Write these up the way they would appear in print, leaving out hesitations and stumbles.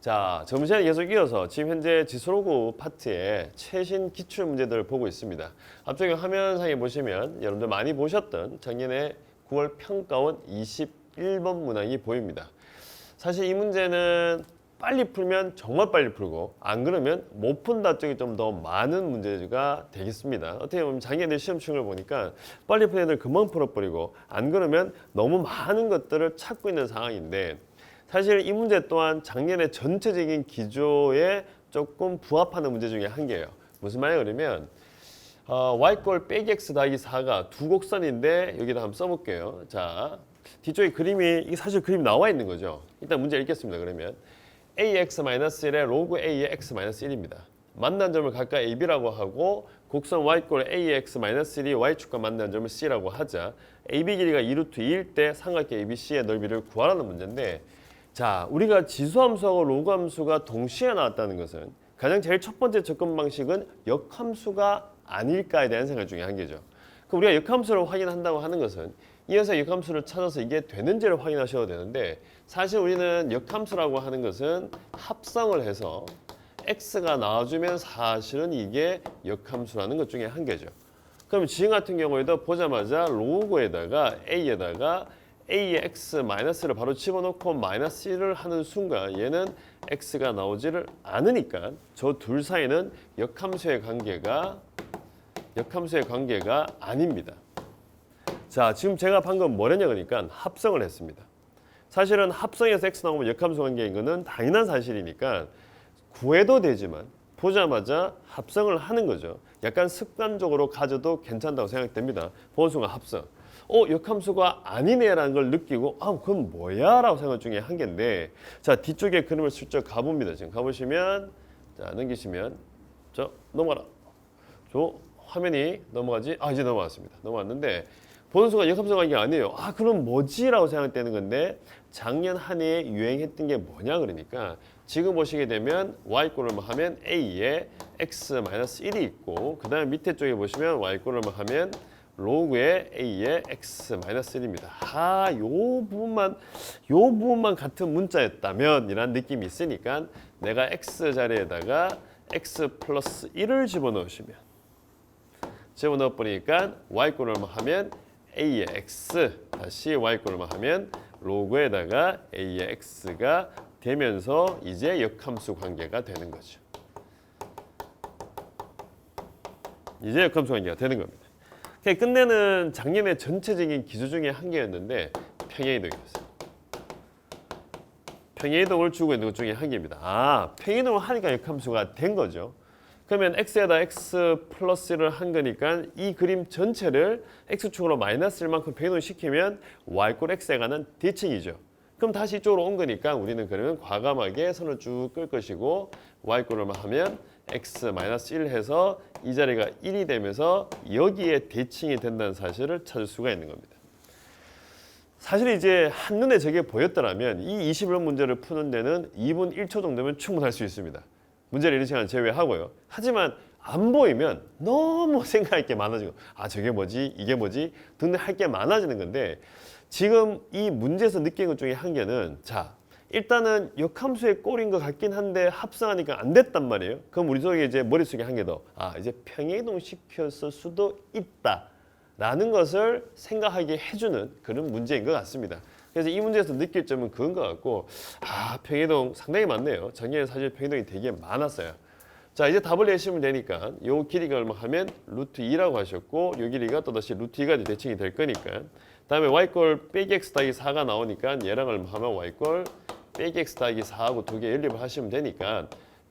자, 저번 시간에 계속 이어서 지금 현재 지수로그 파트의 최신 기출 문제들을 보고 있습니다. 앞쪽에 화면상에 보시면 여러분들 많이 보셨던 작년에 9월 평가원 21번 문항이 보입니다. 사실 이 문제는 빨리 풀면 정말 빨리 풀고 안 그러면 못 푼다 쪽이 좀 더 많은 문제가 되겠습니다. 어떻게 보면 작년에 시험층을 보니까 빨리 푼 애들 금방 풀어버리고 안 그러면 너무 많은 것들을 찾고 있는 상황인데 사실 이 문제 또한 작년의 전체적인 기조에 조금 부합하는 문제 중에 한 개예요. 무슨 말이냐 그러면 y꼴 빼기 x 더하기 4가 두 곡선인데 여기다 한번 써볼게요. 자, 뒤쪽에 그림이 이게 사실 그림이 나와 있는 거죠. 일단 문제 읽겠습니다. 그러면 ax-1의 로그 a의 x-1입니다. 만난 점을 각각 ab라고 하고 곡선 y꼴 ax-1이 y축과 만난 점을 c라고 하자 ab 길이가 2루트 2일 때 삼각형 abc의 넓이를 구하라는 문제인데 자, 우리가 지수함수하고 로그함수가 동시에 나왔다는 것은 가장 제일 첫 번째 접근 방식은 역함수가 아닐까에 대한 생각 중에 한 개죠. 그럼 우리가 역함수를 확인한다고 하는 것은 이어서 역함수를 찾아서 이게 되는지를 확인하셔도 되는데 사실 우리는 역함수라고 하는 것은 합성을 해서 x가 나와주면 사실은 이게 역함수라는 것 중에 한 개죠. 그럼 지금 같은 경우에도 보자마자 로그에다가 a에다가 a의 x 마이너스를 바로 집어넣고 마이너스 1을 하는 순간 얘는 x가 나오지를 않으니까 저 둘 사이는 역함수의 관계가 아닙니다. 자, 지금 제가 방금 뭐랬냐 그러니까 합성을 했습니다. 사실은 합성해서 x 나오면 역함수 관계인 거는 당연한 사실이니까 구해도 되지만 보자마자 합성을 하는 거죠. 약간 습관적으로 가져도 괜찮다고 생각됩니다. 보는 순간 합성. 역함수가 아니네라는 걸 느끼고 그건 뭐야? 라고 생각 중에 한 개인데 자, 뒤쪽에 그림을 슬쩍 가봅니다. 지금 가보시면 자, 넘기시면 넘어가라. 화면이 넘어가지? 이제 넘어갔습니다. 넘어갔는데 보는 순간 역함수 관계가 아니에요. 그럼 뭐지? 라고 생각되는 건데 작년 한 해에 유행했던 게 뭐냐 그러니까 지금 보시게 되면 y꼴을 하면 a에 x-1이 있고 그 다음에 밑에 쪽에 보시면 y꼴을 하면 로그의 a의 x-1입니다. 요 부분만 같은 문자였다면 이란 느낌이 있으니까 내가 x 자리에다가 x 플러스 1을 집어넣어 버리니까 y꼴을 하면 a의 x 다시 y꼴을 하면 로그에다가 a의 x가 되면서 이제 역함수 관계가 되는 거죠. 이제 역함수 관계가 되는 겁니다. 끝내는 작년의 전체적인 기조 중에 한 개였는데 평행이동이었어요. 평행이동을 주고 있는 것 중에 한 개입니다. 평행이동을 하니까 역함수가 된 거죠. 그러면 x에다 x 플러스를 한 거니까 이 그림 전체를 x축으로 마이너스 1만큼 평행이동 시키면 y꼴 x에 관한 대칭이죠. 그럼 다시 이쪽으로 온 거니까 우리는 그러면 과감하게 선을 쭉 끌 것이고 y꼴을 하면 x-1 해서 이 자리가 1이 되면서 여기에 대칭이 된다는 사실을 찾을 수가 있는 겁니다. 사실 이제 한눈에 저게 보였더라면 이 21번 문제를 푸는 데는 2분 1초 정도면 충분할 수 있습니다. 문제를 이런 시간 제외하고요. 하지만 안 보이면 너무 생각할 게 많아지고 저게 뭐지? 이게 뭐지? 등등 할 게 많아지는 건데 지금 이 문제에서 느낀 것 중에 한 개는 일단은 역함수의 꼴인 것 같긴 한데 합성하니까 안 됐단 말이에요. 그럼 우리 속에 이제 머릿속에 한 개 더 이제 평행이동 시켰을 수도 있다라는 것을 생각하게 해주는 그런 문제인 것 같습니다. 그래서 이 문제에서 느낄 점은 그건 것 같고 평행이동 상당히 많네요. 작년에 사실 평행이동이 되게 많았어요. 자, 이제 답을 내시면 되니까 요 길이가 얼마 하면 루트 2라고 하셨고 요 길이가 또다시 루트 2가 대칭이 될 거니까 다음에 y꼴 빼기 x 더하기 4가 나오니까 얘랑 얼마 하면 y꼴 빼기 x 더하기 4하고 두 개 연립을 하시면 되니까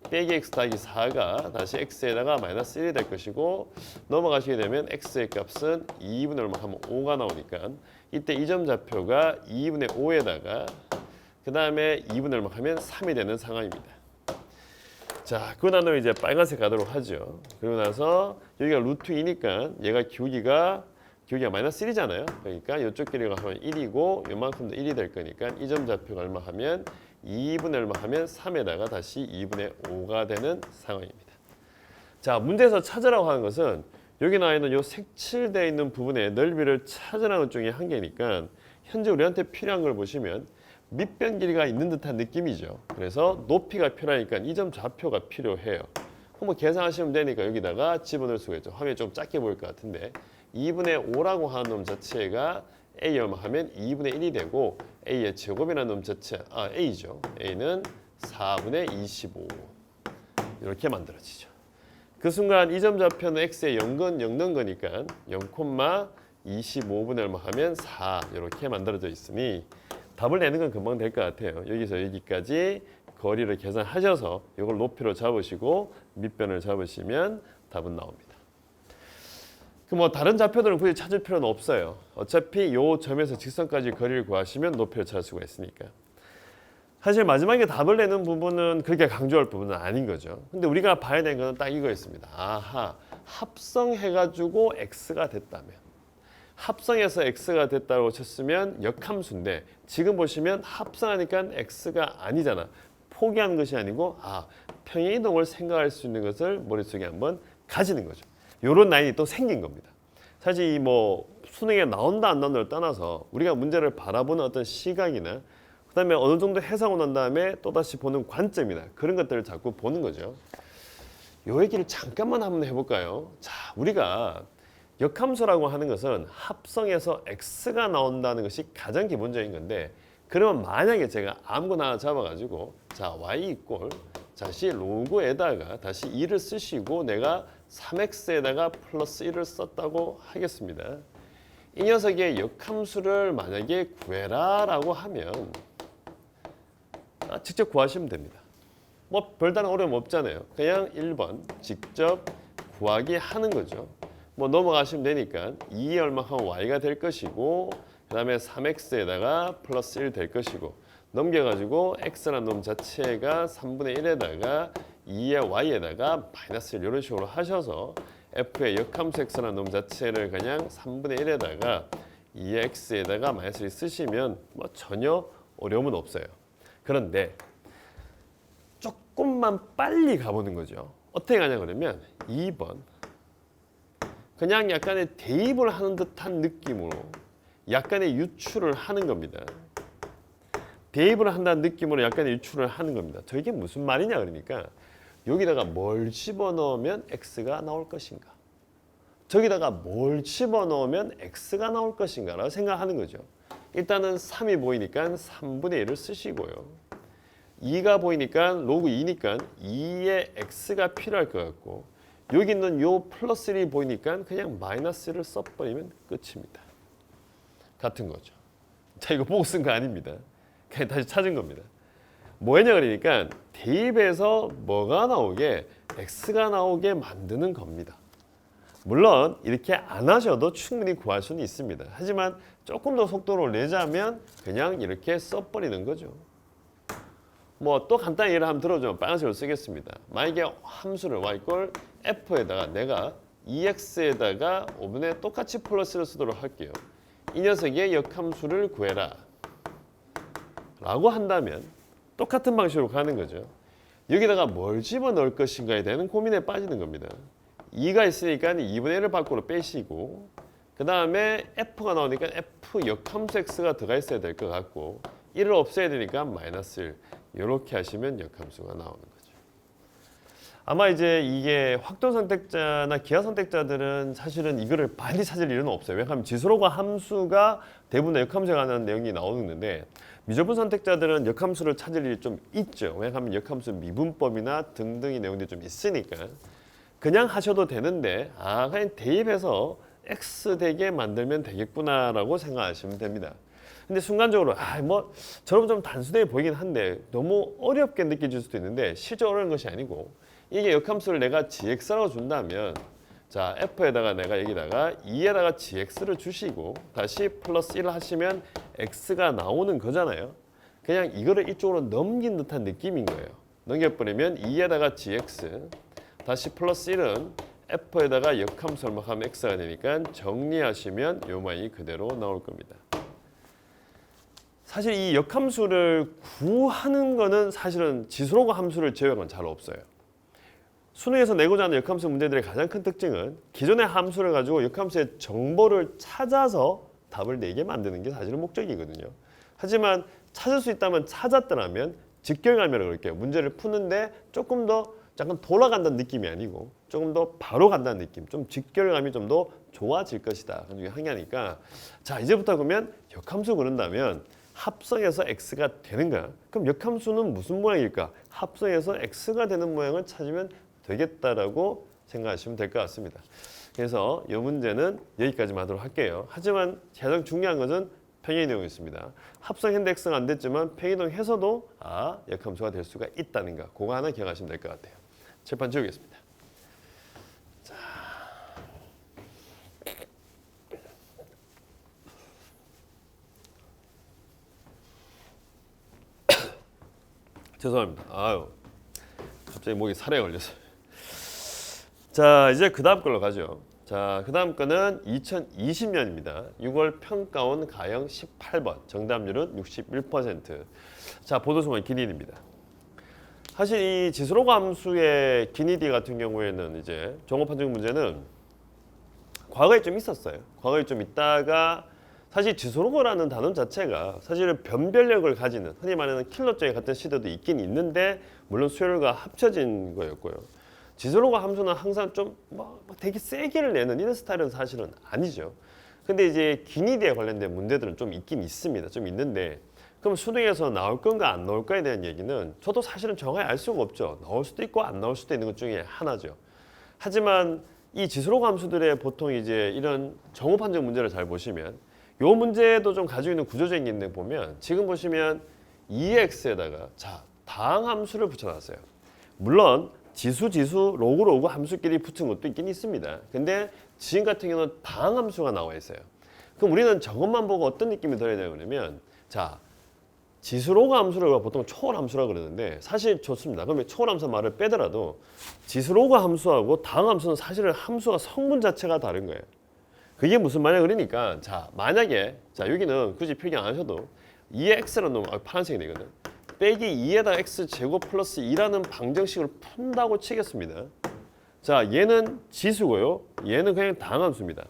빼기 x 더하기 4가 다시 x에다가 마이너스 1이 될 것이고 넘어가시게 되면 x의 값은 2분의 얼마 하면 5가 나오니까 이때 이 점 좌표가 2분의 5에다가 그 다음에 2분의 얼마 하면 3이 되는 상황입니다. 자, 그 다음에 이제 빨간색 가도록 하죠. 그리고 나서 여기가 루트 2니까 얘가 기울기가 마이너스 1이잖아요. 그러니까 이쪽 길이가 하면 1이고 요만큼도 1이 될 거니까 이 점 좌표가 얼마 하면 2분의 얼마 하면 3에다가 다시 2분의 5가 되는 상황입니다. 자, 문제에서 찾으라고 하는 것은 여기 나와 있는 요 색칠되어 있는 부분의 넓이를 찾으라는 것 중에 한 개니까 현재 우리한테 필요한 걸 보시면 밑변 길이가 있는 듯한 느낌이죠. 그래서 높이가 필요하니까 이 점 좌표가 필요해요. 그럼 뭐 계산하시면 되니까 여기다가 집어넣을 수가 있죠. 화면이 좀 작게 보일 것 같은데 2분의 5라고 하는 놈 자체가 A 얼마 하면 2분의 1이 되고 A의 제곱이라는 놈 자체, A죠. A는 4분의 25 이렇게 만들어지죠. 그 순간 이 점 좌표는 X에 0건 0 넣은 거니까 0,25분의 얼마 하면 4 이렇게 만들어져 있으니 답을 내는 건 금방 될 것 같아요. 여기서 여기까지 거리를 계산하셔서 이걸 높이로 잡으시고 밑변을 잡으시면 답은 나옵니다. 그 뭐 다른 좌표들은 굳이 찾을 필요는 없어요. 어차피 이 점에서 직선까지 거리를 구하시면 높이를 찾을 수가 있으니까. 사실 마지막에 답을 내는 부분은 그렇게 강조할 부분은 아닌 거죠. 근데 우리가 봐야 되는 건 딱 이거였습니다. 아하, 합성해가지고 x가 됐다면. 합성해서 x가 됐다고 쳤으면 역함수인데 지금 보시면 합성하니까 x가 아니잖아. 포기하는 것이 아니고 평행이동을 생각할 수 있는 것을 머릿속에 한번 가지는 거죠. 이런 라인이 또 생긴 겁니다. 사실 이 뭐 수능에 나온다 안 나온다를 떠나서 우리가 문제를 바라보는 어떤 시각이나 그다음에 어느 정도 해석하고 난 다음에 또다시 보는 관점이나 그런 것들을 자꾸 보는 거죠. 요 얘기를 잠깐만 한번 해볼까요? 자, 우리가 역함수라고 하는 것은 합성해서 x가 나온다는 것이 가장 기본적인 건데 그러면 만약에 제가 아무거나 하나 잡아가지고 자 y 이꼴 다시 로그에다가 다시 2를 쓰시고 내가 3x에다가 플러스 1을 썼다고 하겠습니다. 이 녀석의 역함수를 만약에 구해라 라고 하면 직접 구하시면 됩니다. 뭐 별다른 어려움 없잖아요. 그냥 1번 직접 구하기 하는 거죠. 뭐 넘어가시면 되니까 2에 얼마 하면 y가 될 것이고 그 다음에 3x에다가 플러스 1 될 것이고 넘겨가지고 x라는 놈 자체가 3분의 1에다가 2의 y에다가 마이너스 1 이런 식으로 하셔서 f의 역함수 x라는 놈 자체를 그냥 3분의 1에다가 2의 x에다가 마이너스 1 쓰시면 뭐 전혀 어려움은 없어요. 그런데 조금만 빨리 가보는 거죠. 어떻게 가냐 그러면 2번 그냥 약간의 대입을 하는 듯한 느낌으로 약간의 유출을 하는 겁니다. 대입을 한다는 느낌으로 약간의 유출을 하는 겁니다. 저게 무슨 말이냐 그러니까 여기다가 뭘 집어넣으면 x가 나올 것인가 저기다가 뭘 집어넣으면 x가 나올 것인가 라고 생각하는 거죠. 일단은 3이 보이니까 3분의 1을 쓰시고요. 2가 보이니까 로그 2니까 2의 x가 필요할 것 같고 여기 있는 요 플러스 1이 보이니까 그냥 마이너스 1을 써버리면 끝입니다. 같은 거죠. 자, 이거 보고 쓴 거 아닙니다. 그냥 다시 찾은 겁니다. 뭐냐 그러니까 대입에서 뭐가 나오게 x가 나오게 만드는 겁니다. 물론 이렇게 안 하셔도 충분히 구할 수는 있습니다. 하지만 조금 더 속도를 내자면 그냥 이렇게 써버리는 거죠. 뭐 또 간단히 예를 한번 들어주면 빨간색으로 쓰겠습니다. 만약에 함수를 y꼴 f에다가 내가 2x에다가 5분의 똑같이 플러스를 쓰도록 할게요. 이 녀석의 역함수를 구해라 라고 한다면 똑같은 방식으로 가는 거죠. 여기다가 뭘 집어넣을 것인가에 대한 고민에 빠지는 겁니다. 2가 있으니까 2분의 1을 밖으로 빼시고 그 다음에 f가 나오니까 f 역함수 x가 들어가 있어야 될 것 같고 1을 없애야 되니까 마이너스 1 이렇게 하시면 역함수가 나오는 거죠. 아마 이제 이게 확도 선택자나 기하 선택자들은 사실은 이거를 빨리 찾을 일은 없어요. 왜냐하면 지수로가 함수가 대부분 역함수에 관한 내용이 나오는데 미적분 선택자들은 역함수를 찾을 일이 좀 있죠. 왜냐하면 역함수 미분법이나 등등의 내용들이 좀 있으니까 그냥 하셔도 되는데 그냥 대입해서 x 되게 만들면 되겠구나라고 생각하시면 됩니다. 근데 순간적으로 뭐 저런 좀 단순해 보이긴 한데 너무 어렵게 느껴질 수도 있는데 실제 어려운 것이 아니고 이게 역함수를 내가 gx라고 준다면 자 f에다가 내가 여기다가 2에다가 gx를 주시고 다시 플러스 1을 하시면 x가 나오는 거잖아요. 그냥 이거를 이쪽으로 넘긴 듯한 느낌인 거예요. 넘겨버리면 2에다가 gx 다시 플러스 1은 f에다가 역함수 얼마 하면 x가 되니까 정리하시면 요 모양이 그대로 나올 겁니다. 사실 이 역함수를 구하는 거는 사실은 지수로그 함수를 제외하고는 잘 없어요. 수능에서 내고자 하는 역함수 문제들의 가장 큰 특징은 기존의 함수를 가지고 역함수의 정보를 찾아서 답을 내게 만드는 게 사실은 목적이거든요. 하지만 찾을 수 있다면 찾았더라면 직결감이라고 그럴게요. 문제를 푸는데 조금 더 약간 돌아간다는 느낌이 아니고 조금 더 바로 간다는 느낌, 좀 직결감이 좀 더 좋아질 것이다. 그 중에 한 개니까 자 이제부터 그러면 역함수 그런다면 합성해서 x가 되는 거야. 그럼 역함수는 무슨 모양일까? 합성해서 x가 되는 모양을 찾으면 되겠다라고 생각하시면 될 것 같습니다. 그래서 이 문제는 여기까지만 하도록 할게요. 하지만 가장 중요한 것은 평행이동이 있습니다. 합성했는데 x가 안 됐지만 평행이동해서도 역함수가 될 수가 있다는 거. 그거 하나 기억하시면 될 것 같아요. 칠판 지우겠습니다. 자. 죄송합니다. 아유, 갑자기 목이 살에 걸렸어요. 자, 이제 그 다음 걸로 가죠. 자, 그 다음 거는 2020년입니다. 6월 평가원 가형 18번. 정답률은 61%. 자, 보도수만 기니디입니다. 사실 이 지수로그 함수의 기니디 같은 경우에는 이제 종합 판정 문제는 과거에 좀 있었어요. 과거에 좀 있다가 사실 지수로그라는 단어 자체가 사실은 변별력을 가지는 흔히 말하는 킬러점의 같은 시대도 있긴 있는데 물론 수열과 합쳐진 거였고요. 지수로그 함수는 항상 좀 되게 세기를 내는 이런 스타일은 사실은 아니죠. 근데 이제 기니디에 관련된 문제들은 좀 있긴 있습니다. 좀 있는데 그럼 수능에서 나올 건가 안 나올까에 대한 얘기는 저도 사실은 정확히 알 수가 없죠. 나올 수도 있고 안 나올 수도 있는 것 중에 하나죠. 하지만 이 지수로그 함수들의 보통 이제 이런 정호 판정 문제를 잘 보시면 요 문제도 좀 가지고 있는 구조적인 게 있는데 보면 지금 보시면 2x에다가 자 다항 함수를 붙여놨어요. 물론 지수 로그 함수끼리 붙은 것도 있긴 있습니다. 근데 지금 같은 경우는 다항 함수가 나와 있어요. 그럼 우리는 저것만 보고 어떤 느낌이 들어야 되냐 그러면 자 지수 로그 함수를 보통 초월 함수라고 그러는데 사실 좋습니다. 그러면 초월 함수 말을 빼더라도 지수 로그 함수하고 다항 함수는 사실은 함수가 성분 자체가 다른 거예요. 그게 무슨 말이야 그러니까 자 만약에 자 여기는 굳이 표기 안 하셔도 2의 x라는 놈 파란색이 되거든. 빼기 2에다 x 제곱 플러스 2라는 방정식을 푼다고 치겠습니다. 자 얘는 지수고요. 얘는 그냥 다항함수입니다.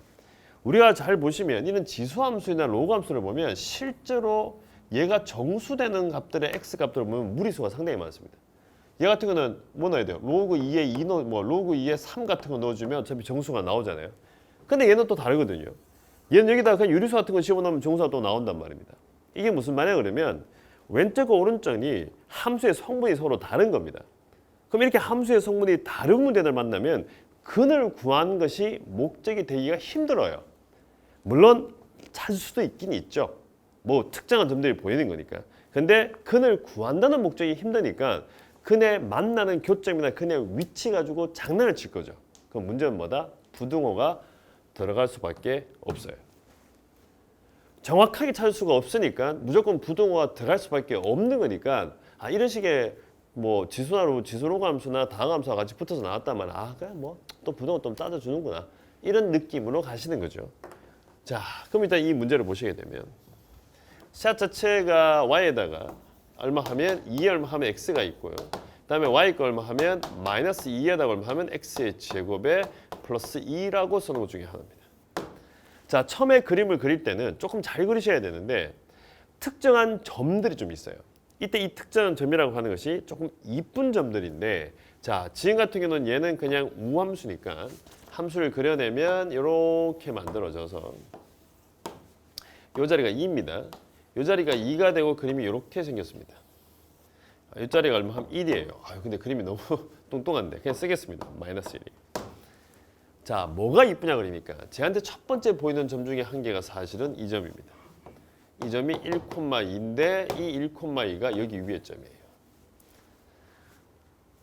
우리가 잘 보시면 이런 지수함수나 로그함수를 보면 실제로 얘가 정수되는 값들의 x 값들을 보면 무리수가 상당히 많습니다. 얘 같은 거는 뭐 넣어야 돼요? 로그 2에 2 로그 2에 3 같은 거 넣어주면 어차피 정수가 나오잖아요. 근데 얘는 또 다르거든요. 얘는 여기다가 그냥 유리수 같은 거 집어넣으면 정수가 또 나온단 말입니다. 이게 무슨 말이야 그러면 왼쪽과 오른쪽이 함수의 성분이 서로 다른 겁니다. 그럼 이렇게 함수의 성분이 다른 문제들 만나면 근을 구하는 것이 목적이 되기가 힘들어요. 물론 찾을 수도 있긴 있죠. 뭐 특정한 점들이 보이는 거니까. 근데 근을 구한다는 목적이 힘드니까 근에 만나는 교점이나 근의 위치 가지고 장난을 칠 거죠. 그럼 문제는 뭐다? 부등호가 들어갈 수밖에 없어요. 정확하게 찾을 수가 없으니까 무조건 부등호가 들어갈 수밖에 없는 거니까 이런 식의 뭐 지수로그 함수나 다항 함수가 같이 붙어서 나왔다면 그냥 뭐 또 부등호 좀 따져주는구나 이런 느낌으로 가시는 거죠. 자 그럼 일단 이 문제를 보시게 되면 샷 자체가 y에다가 얼마 하면 2에 얼마 하면 x가 있고요. 그다음에 y 거 얼마 하면 마이너스 2에다가 얼마 하면 x의 제곱에 플러스 2라고 쓰는 것 중에 하나입니다. 자 처음에 그림을 그릴 때는 조금 잘 그리셔야 되는데 특정한 점들이 좀 있어요. 이때 이 특정한 점이라고 하는 것이 조금 이쁜 점들인데 자 지금 같은 경우는 얘는 그냥 우함수니까 함수를 그려내면 이렇게 만들어져서 이 자리가 2입니다. 이 자리가 2가 되고 그림이 이렇게 생겼습니다. 이 자리가 얼마 하면 1이에요. 근데 그림이 너무 뚱뚱한데 그냥 쓰겠습니다. 마이너스 1이. 자 뭐가 이쁘냐 그러니까 제한테 첫 번째 보이는 점 중에 한 개가 사실은 이 점입니다. 이 점이 1,2인데 이 1,2가 여기 위에 점이에요.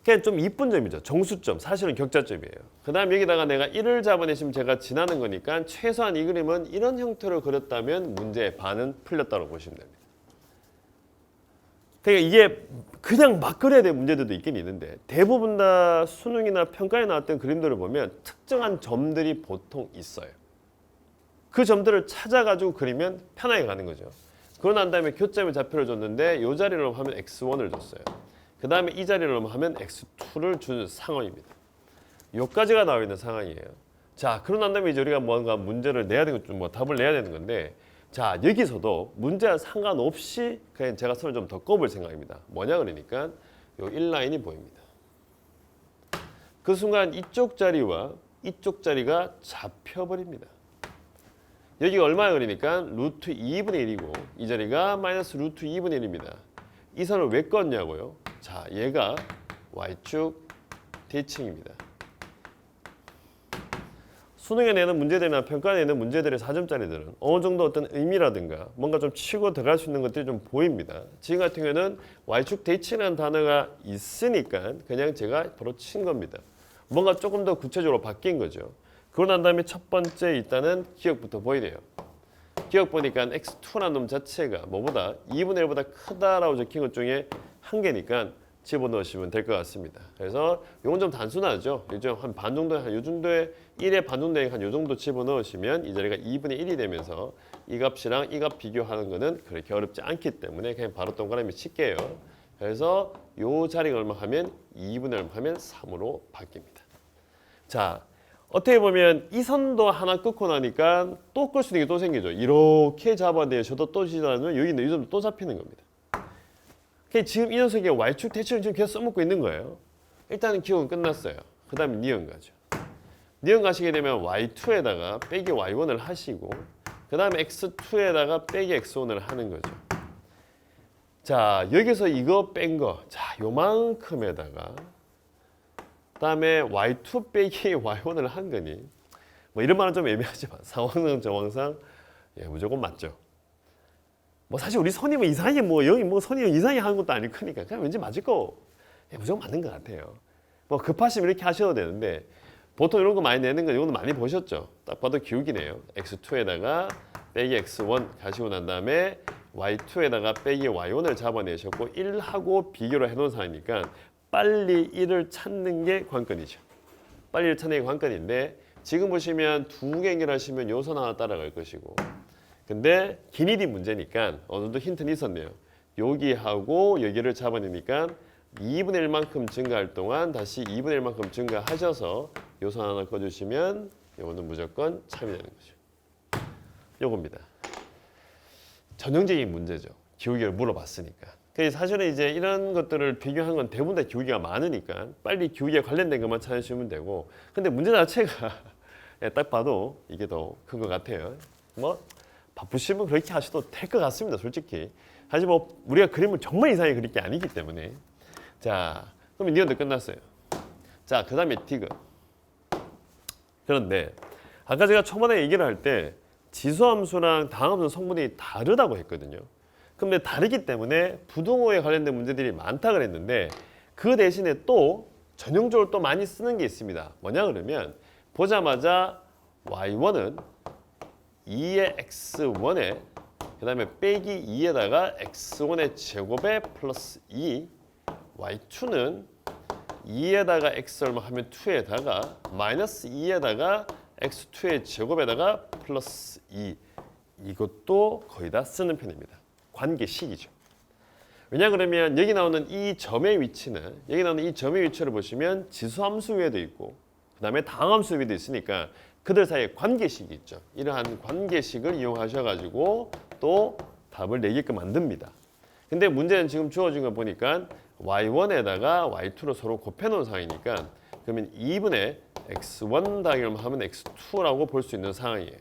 그냥 좀 이쁜 점이죠. 정수점, 사실은 격자점이에요. 그 다음 여기다가 내가 1을 잡아내시면 제가 지나는 거니까 최소한 이 그림은 이런 형태로 그렸다면 문제의 반은 풀렸다고 보시면 됩니다. 그러니까 이게 그냥 막 그려야 될 문제들도 있긴 있는데 대부분 다 수능이나 평가에 나왔던 그림들을 보면 특정한 점들이 보통 있어요. 그 점들을 찾아가지고 그리면 편하게 가는 거죠. 그러고 난 다음에 교점의 좌표를 줬는데 이 자리로 하면 x1을 줬어요. 그 다음에 이 자리로 하면 x2를 준 상황입니다. 여기까지가 나와 있는 상황이에요. 자, 그러고 난 다음에 이제 우리가 뭔가 문제를 내야 되는 거, 뭐 답을 내야 되는 건데 자, 여기서도 문제와 상관없이 그냥 제가 선을 좀 더 꼽을 생각입니다. 뭐냐 그러니까 요 1라인이 보입니다. 그 순간 이쪽 자리와 이쪽 자리가 잡혀버립니다. 여기가 얼마야 그러니까 루트 2분의 1이고 이 자리가 마이너스 루트 2분의 1입니다. 이 선을 왜 껐냐고요? 자, 얘가 Y축 대칭입니다. 수능에 내는 문제들이나 평가에 내는 문제들의 4점짜리들은 어느 정도 어떤 의미라든가 뭔가 좀 치고 들어갈 수 있는 것들이 좀 보입니다. 지금 같은 경우에는 Y축 대칭이라는 단어가 있으니까 그냥 제가 바로 친 겁니다. 뭔가 조금 더 구체적으로 바뀐 거죠. 그러고 난 다음에 첫 번째 일단은 기억부터 보이네요. 기억 보니까 x2라는 놈 자체가 뭐보다 2분의 1보다 크다라고 적힌 것 중에 한 개니까 집어넣으시면 될 것 같습니다. 그래서 이건 좀 단순하죠. 요즘 한 반 정도, 한 요 정도의 1의 반 정도에 한 요 정도 집어넣으시면 이 자리가 2분의 1이 되면서 이 값이랑 이 값 비교하는 거는 그렇게 어렵지 않기 때문에 그냥 바로 동그라미 칠게요. 그래서 요 자리가 얼마 하면 2분의 1 하면 3으로 바뀝니다. 자, 어떻게 보면 이 선도 하나 끊고 나니까 또 끌 수 있는 게 또 생기죠. 이렇게 잡아내셔도 또 지나면 여기 있는 이 점도 또 잡히는 겁니다. 지금 이 녀석이 Y축 대칭을 지금 계속 써먹고 있는 거예요. 일단은 기억은 끝났어요. 그 다음에 니은 가죠. 니은 가시게 되면 Y2에다가 빼기 Y1을 하시고 그 다음에 X2에다가 빼기 X1을 하는 거죠. 자, 여기서 이거 뺀 거, 자, 요만큼에다가 그다음에 Y2 빼기 Y1을 한 거니 뭐 이런 말은 좀 애매하지만 상황상 정황상 예, 무조건 맞죠. 뭐 사실 우리 선이 뭐 이상하게 뭐 여기 뭐 선이 이상하게 하는 것도 아닐 거니까 그냥 왠지 맞을 거 예, 무조건 맞는 것 같아요. 뭐 급하시면 이렇게 하셔도 되는데 보통 이런 거 많이 내는 건 이거는 많이 보셨죠. 딱 봐도 기울기네요. X2에다가 빼기 X1 가시고 난 다음에 Y2에다가 빼기 Y1을 잡아내셨고 1하고 비교를 해놓은 상황이니까 빨리 1을 찾는 게 관건이죠. 빨리 1을 찾는 게 관건인데 지금 보시면 두 개 연결하시면 요 선 하나 따라갈 것이고 근데 기니디 문제니까 어느 정도 힌트는 있었네요. 여기하고 여기를 잡아내니까 2분의 1만큼 증가할 동안 다시 2분의 1만큼 증가하셔서 요 선 하나 꺼주시면 요거는 무조건 참이 되는 거죠. 요겁니다. 전형적인 문제죠. 기울기를 물어봤으니까. 그래서 사실은 이제 이런 것들을 비교한 건 대부분 다 기울기가 많으니까 빨리 기울기에 관련된 것만 찾으시면 되고 근데 문제 자체가 딱 봐도 이게 더 큰 것 같아요. 뭐 바쁘시면 그렇게 하셔도 될 것 같습니다. 솔직히. 하지만 뭐 우리가 그림을 정말 이상하게 그릴 게 아니기 때문에 자, 그러면 니은도 끝났어요. 자, 그 다음에 디귿. 그런데 아까 제가 초반에 얘기를 할 때 지수함수랑 다항함수 성분이 다르다고 했거든요. 근데 다르기 때문에 부등호에 관련된 문제들이 많다 그랬는데 그 대신에 또 전형적으로 또 많이 쓰는 게 있습니다. 뭐냐 그러면 보자마자 y1은 2의 x1에 그 다음에 빼기 2에다가 x1의 제곱에 플러스 2 y2는 2에다가 x 얼마 하면 2에다가 마이너스 2에다가 x2의 제곱에다가 플러스 2 이것도 거의 다 쓰는 편입니다. 관계식이죠. 왜냐 그러면 여기 나오는 이 점의 위치는 여기 나오는 이 점의 위치를 보시면 지수함수 위에도 있고 그 다음에 다항함수 위에도 있으니까 그들 사이에 관계식이 있죠. 이러한 관계식을 이용하셔가지고 또 답을 내게끔 만듭니다. 근데 문제는 지금 주어진 거 보니까 y1에다가 y2로 서로 곱해놓은 상황이니까 그러면 2분의 x1 더하기 얼마 하면 x2라고 볼 수 있는 상황이에요.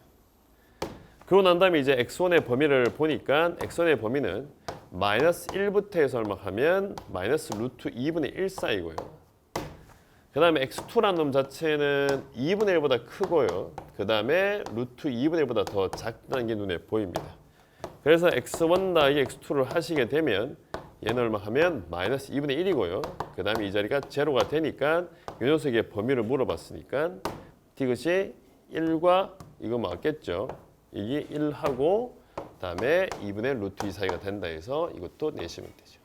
그러고 난 다음에 이제 x1의 범위를 보니까 x1의 범위는 마이너스 1부터 해서 얼마 하면 마이너스 루트 2분의 1 사이고요. 그 다음에 x2라는 놈 자체는 2분의 1보다 크고요. 그 다음에 루트 2분의 1보다 더 작다는 게 눈에 보입니다. 그래서 x1 더하기 x2를 하시게 되면 얘는 얼마 하면 마이너스 2분의 1이고요. 그 다음에 이 자리가 제로가 되니까 이 녀석의 범위를 물어봤으니까 디귿이 1과 이거 맞겠죠. 이게 1하고 그 다음에 2분의 루트 2 사이가 된다 해서 이것도 내시면 되죠.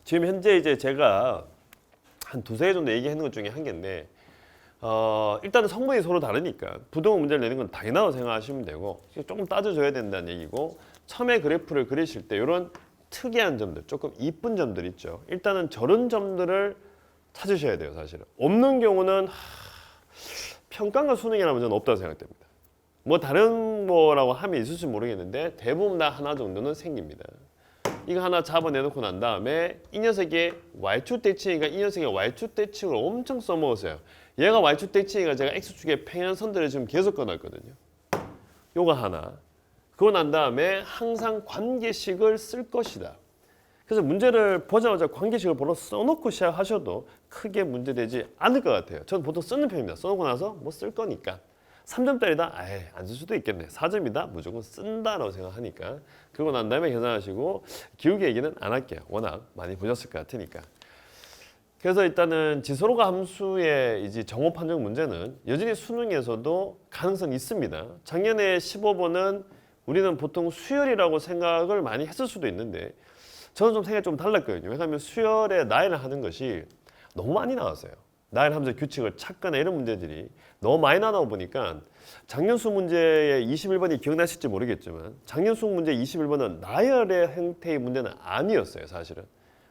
지금 현재 이제 제가 한 두세 개 정도 얘기하는 것 중에 한 개인데 일단은 성분이 서로 다르니까 부등호 문제를 내는 건 당연하다고 생각하시면 되고 조금 따져줘야 된다는 얘기고 처음에 그래프를 그리실 때 이런 특이한 점들, 조금 이쁜 점들 있죠. 일단은 저런 점들을 찾으셔야 돼요. 사실은. 없는 경우는 평가과 수능이라는 문제는 없다고 생각됩니다. 뭐 다른 거라고 하면 있을지 모르겠는데 대부분 다 하나 정도는 생깁니다. 이거 하나 잡아내놓고 난 다음에 이 녀석이 Y축 대칭이니까 이 녀석이 Y축 대칭을 엄청 써먹었어요. 얘가 Y축 대칭이니까 제가 X축에 평행한 선들을 지금 계속 꺼놨거든요. 요거 하나. 그거 난 다음에 항상 관계식을 쓸 것이다. 그래서 문제를 보자마자 관계식을 바로 써놓고 시작하셔도 크게 문제되지 않을 것 같아요. 저는 보통 쓰는 편입니다. 써놓고 나서 뭐 쓸 거니까. 3점짜리다? 아예 안 쓸 수도 있겠네. 4점이다? 무조건 쓴다라고 생각하니까. 그러고 난 다음에 계산하시고 기울기 얘기는 안 할게요. 워낙 많이 보셨을 것 같으니까. 그래서 일단은 지수로가 함수의 이제 정호 판정 문제는 여전히 수능에서도 가능성이 있습니다. 작년에 15번은 우리는 보통 수열이라고 생각을 많이 했을 수도 있는데 저는 좀 생각이 좀 달랐거든요. 왜냐하면 수열에 나열을 하는 것이 너무 많이 나왔어요. 나열하면서 규칙을 찾거나 이런 문제들이 너무 많이 나다 보니까 작년 수능 문제의 21번이 기억나실지 모르겠지만 작년 수능 문제 21번은 나열의 형태의 문제는 아니었어요. 사실은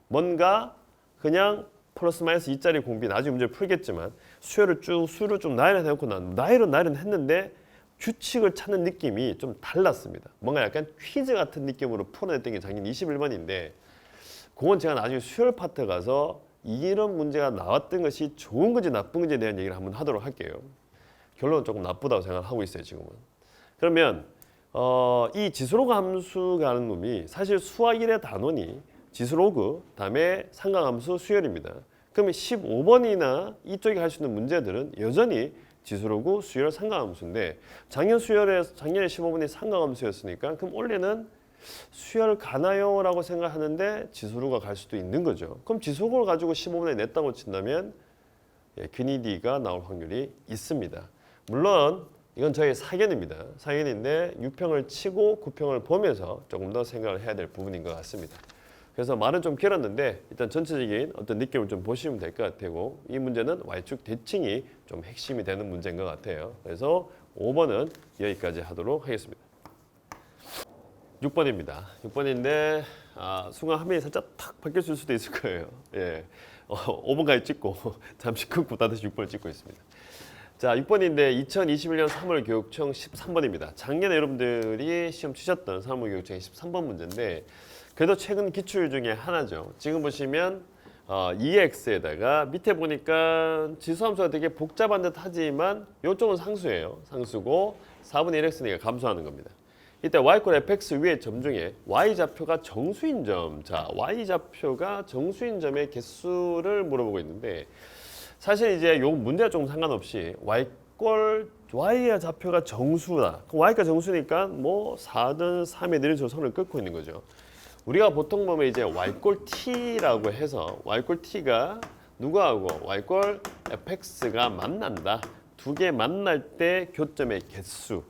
뭔가 그냥 플러스 마이너스 2짜리 공비 나중에 문제를 풀겠지만 수열을 쭉 나열해놓고 나열은 했는데 규칙을 찾는 느낌이 좀 달랐습니다. 뭔가 약간 퀴즈 같은 느낌으로 풀어냈던 게 작년 21번인데 그건 제가 나중에 수열 파트 가서 이런 문제가 나왔던 것이 좋은 건지 나쁜 건지에 대한 얘기를 한번 하도록 할게요. 결론은 조금 나쁘다고 생각하고 있어요. 지금은. 그러면 이 지수로그 함수가 하는 놈이 사실 수학 1의 단원이 지수로그, 다음에 상각함수, 수열입니다. 그러면 15번이나 이쪽에 할 수 있는 문제들은 여전히 지수로그, 수열, 상각함수인데 작년에 15번이 상각함수였으니까 그럼 올해는 수열 가나요? 라고 생각하는데 지수로가 갈 수도 있는 거죠. 그럼 지수로를 가지고 15번에 냈다고 친다면 균이 나올 확률이 있습니다. 물론 이건 저의 사견입니다. 사견인데 6평을 치고 9평을 보면서 조금 더 생각을 해야 될 부분인 것 같습니다. 그래서 말은 좀 길었는데 일단 전체적인 어떤 느낌을 좀 보시면 될 것 같고 이 문제는 Y축 대칭이 좀 핵심이 되는 문제인 것 같아요. 그래서 5번은 여기까지 하도록 하겠습니다. 6번입니다. 6번인데 순간 화면이 살짝 탁 바뀌었을 수도 있을 거예요. 예, 5번까지 찍고 잠시 끊고 다시 6번을 찍고 있습니다. 자, 6번인데 2021년 3월 교육청 13번입니다. 작년에 여러분들이 시험 치셨던 3월 교육청의 13번 문제인데 그래도 최근 기출 중에 하나죠. 지금 보시면 2x에다가 밑에 보니까 지수함수가 되게 복잡한 듯 하지만 이쪽은 상수예요. 상수고 4분의 1x니까 감소하는 겁니다. 이때 y꼴 fx 위의 점 중에 y좌표가 정수인 점. 자, y좌표가 정수인 점의 개수를 물어보고 있는데 사실 이제 요 문제와 조금 상관없이 y의 좌표가 정수다. 그럼 y가 정수니까 뭐 4든 3에 내린 선을 긋고 있는 거죠. 우리가 보통 보면 이제 y꼴 t라고 해서 y꼴 t가 누구하고 y꼴 fx가 만난다. 두 개 만날 때 교점의 개수.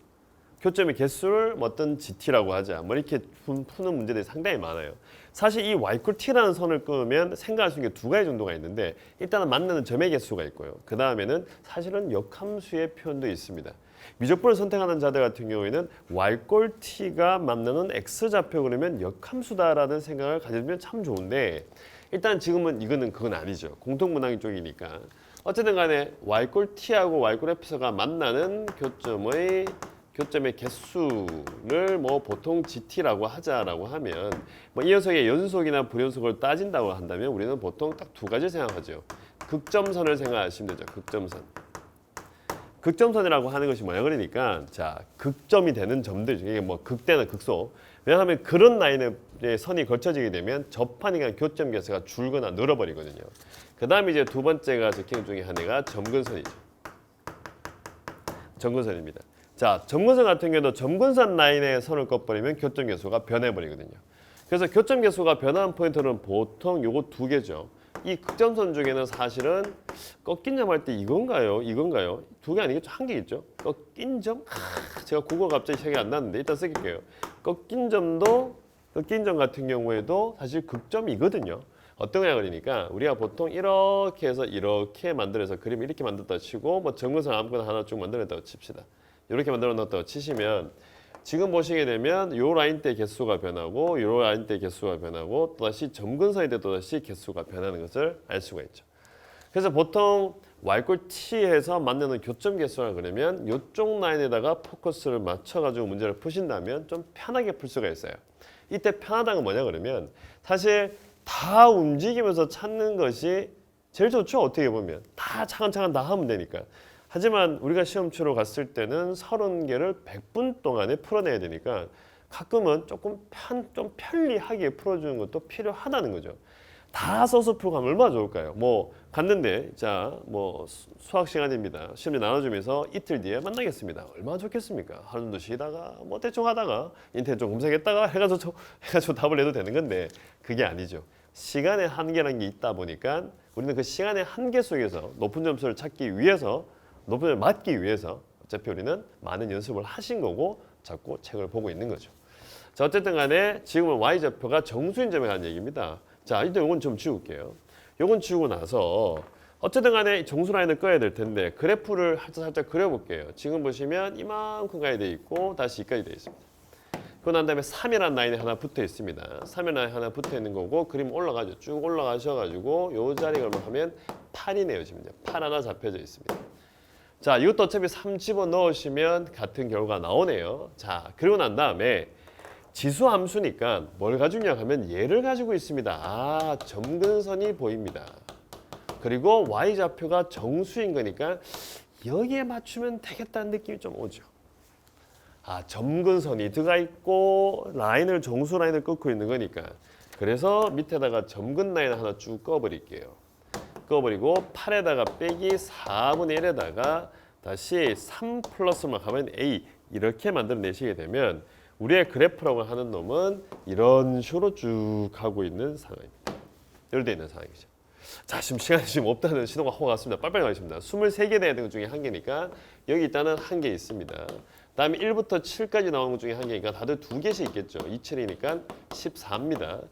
교점의 개수를 어떤 GT라고 하자. 뭐 이렇게 푸는 문제들이 상당히 많아요. 사실 이 y꼴 t라는 선을 끄면 생각할 수 있는 게 두 가지 정도가 있는데 일단은 만나는 점의 개수가 있고요. 그 다음에는 사실은 역함수의 표현도 있습니다. 미적분을 선택하는 자들 같은 경우에는 y꼴 t가 만나는 x좌표 그러면 역함수다라는 생각을 가지면 참 좋은데 일단 지금은 그건 아니죠. 공통분항이 쪽이니까. 어쨌든 간에 y꼴 t하고 y꼴 f가 만나는 교점의 개수를 뭐 보통 GT라고 하자라고 하면 뭐 이 녀석의 연속이나 불연속을 따진다고 한다면 우리는 보통 딱 두 가지 생각하죠. 극점선을 생각하시면 되죠. 극점선. 극점선이라고 하는 것이 뭐냐 그러니까 자 극점이 되는 점들 이게 뭐 극대나 극소. 왜냐하면 그런 라인에 선이 걸쳐지게 되면 접하니까 교점 개수가 줄거나 늘어버리거든요. 그 다음에 이제 두 번째가 적힌 중에 하나가 점근선이죠. 점근선입니다. 자, 점근선 같은 경우도 점근선 라인에 선을 꺾어버리면 교점 개수가 변해버리거든요. 그래서 교점 개수가 변하는 포인트는 보통 요거 두 개죠. 이 극점선 중에는 사실은 꺾인 점 할 때 이건가요? 두 개 아니겠죠? 한 개 있죠? 꺾인 점? 제가 국어 갑자기 생각이 안 나는데 일단 쓸게요. 꺾인 점 같은 경우에도 사실 극점이거든요. 어떤 거냐 그러니까 우리가 보통 이렇게 해서 이렇게 만들어서 그림 이렇게 만들었다 치고 뭐 점근선 아무거나 하나 쭉 만들었다고 칩시다. 이렇게 만들어 놨다고 치시면 지금 보시게 되면 요 라인 때 개수가 변하고 요 라인 때 개수가 변하고 또다시 점근선이 때 또다시 개수가 변하는 것을 알 수가 있죠. 그래서 보통 y꼴 t에서 만나는 교점 개수라 그러면 이쪽 라인에다가 포커스를 맞춰가지고 문제를 푸신다면 좀 편하게 풀 수가 있어요. 이때 편하다는 건 뭐냐 그러면 사실 다 움직이면서 찾는 것이 제일 좋죠. 어떻게 보면 다 차근차근 다 하면 되니까. 하지만 우리가 시험 치러 갔을 때는 30개를 100분 동안에 풀어내야 되니까 가끔은 좀 편리하게 풀어주는 것도 필요하다는 거죠. 다 써서 풀고 가면 얼마나 좋을까요? 뭐 갔는데 자 뭐 수학 시간입니다. 시험지 나눠주면서 이틀 뒤에 만나겠습니다. 얼마나 좋겠습니까? 하루 정도 쉬다가 뭐 대충 하다가 인터넷 좀 검색했다가 해가지고 답을 내도 되는 건데 그게 아니죠. 시간의 한계라는 게 있다 보니까 우리는 그 시간의 한계 속에서 높은 점수를 찾기 위해서 높은 점수를 맞기 위해서 어차피 우리는 많은 연습을 하신 거고 자꾸 책을 보고 있는 거죠. 자 어쨌든 간에 지금은 y좌표가 정수인 점에 관한 얘기입니다. 자 일단 요건 좀 지울게요. 요건 지우고 나서 어쨌든 간에 정수 라인을 꺼야 될 텐데 그래프를 살짝 그려볼게요. 지금 보시면 이만큼 가야 돼 있고 다시 여기까지 돼 있습니다. 그러고 난 다음에 3이라는 라인이 하나 붙어 있습니다. 3이라는 라인이 하나 붙어 있는 거고 그림 올라가죠. 쭉 올라가셔가지고 요 자리가 얼마 하면 8이네요. 지금 8 하나 잡혀져 있습니다. 자 이것도 어차피 3 집어넣으시면 같은 결과가 나오네요. 자 그리고 난 다음에 지수 함수니까 뭘 가지고 있냐 하면 얘를 가지고 있습니다. 아 점근선이 보입니다. 그리고 y좌표가 정수인 거니까 여기에 맞추면 되겠다는 느낌이 좀 오죠. 아 점근선이 들어가 있고 라인을 정수 라인을 끊고 있는 거니까 그래서 밑에다가 점근 라인을 하나 쭉 꺼버릴게요. 꺼버리고 8에다가 빼기 4분의 1에다가 다시 3 플러스만 가면 a 이렇게 만들어내시게 되면 우리의 그래프라고 하는 놈은 이런 식으로 쭉 가고 있는 상황입니다. 이렇게 되어 있는 상황이죠. 자, 지금 시간이 지금 없다는 신호가 확 왔습니다. 빨리빨리 가겠습니다. 23개 돼야 되는 것 중에 한 개니까 여기 일단은 한 개 있습니다. 다음에 1부터 7까지 나오는 것 중에 한 개니까 다들 두 개씩 있겠죠. 2, 7이니까 14입니다.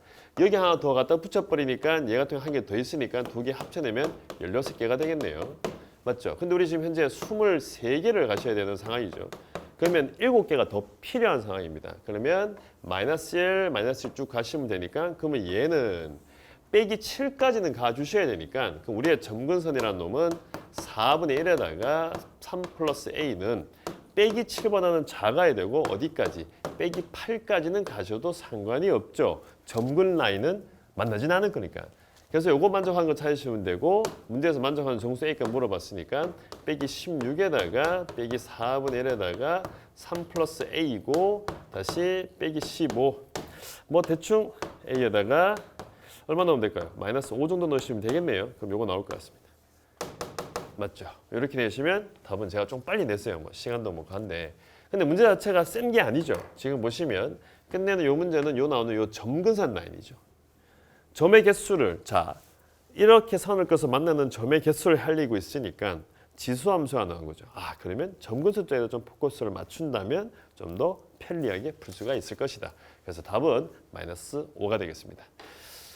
여기 하나 더 갖다 붙여버리니까 얘 같은 거 한 개 더 있으니까 두 개 합쳐내면 16개가 되겠네요. 맞죠? 근데 우리 지금 현재 23개를 가셔야 되는 상황이죠. 그러면 7개가 더 필요한 상황입니다. 그러면 마이너스 1, 마이너스 1 쭉 가시면 되니까 그러면 얘는 빼기 7까지는 가주셔야 되니까 그럼 우리의 점근선이라는 놈은 4분의 1에다가 3 플러스 a는 빼기 7보다는 작아야 되고 어디까지? 빼기 8까지는 가셔도 상관이 없죠. 점근 라인은 만나진 않을 거니까. 그래서 요거 만족하는 거 찾으시면 되고 문제에서 만족하는 정수 A값 물어봤으니까 빼기 16에다가 빼기 4분의 1에다가 3 플러스 A이고 다시 빼기 15 뭐 대충 A에다가 얼마 넣으면 될까요? 마이너스 5 정도 넣으시면 되겠네요. 그럼 요거 나올 것 같습니다. 맞죠? 이렇게 내시면 답은 제가 좀 빨리 냈어요. 뭐 시간도 뭐 간데 근데 문제 자체가 센 게 아니죠. 지금 보시면 끝내는 요 문제는 요 나오는 요 점근선 라인이죠. 점의 개수를 자 이렇게 선을 그어서 만나는 점의 개수를 살리고 있으니까 지수함수가 나온 거죠. 아 그러면 점근선 쪽에도 좀 포커스를 맞춘다면 좀 더 편리하게 풀 수가 있을 것이다. 그래서 답은 마이너스 5가 되겠습니다.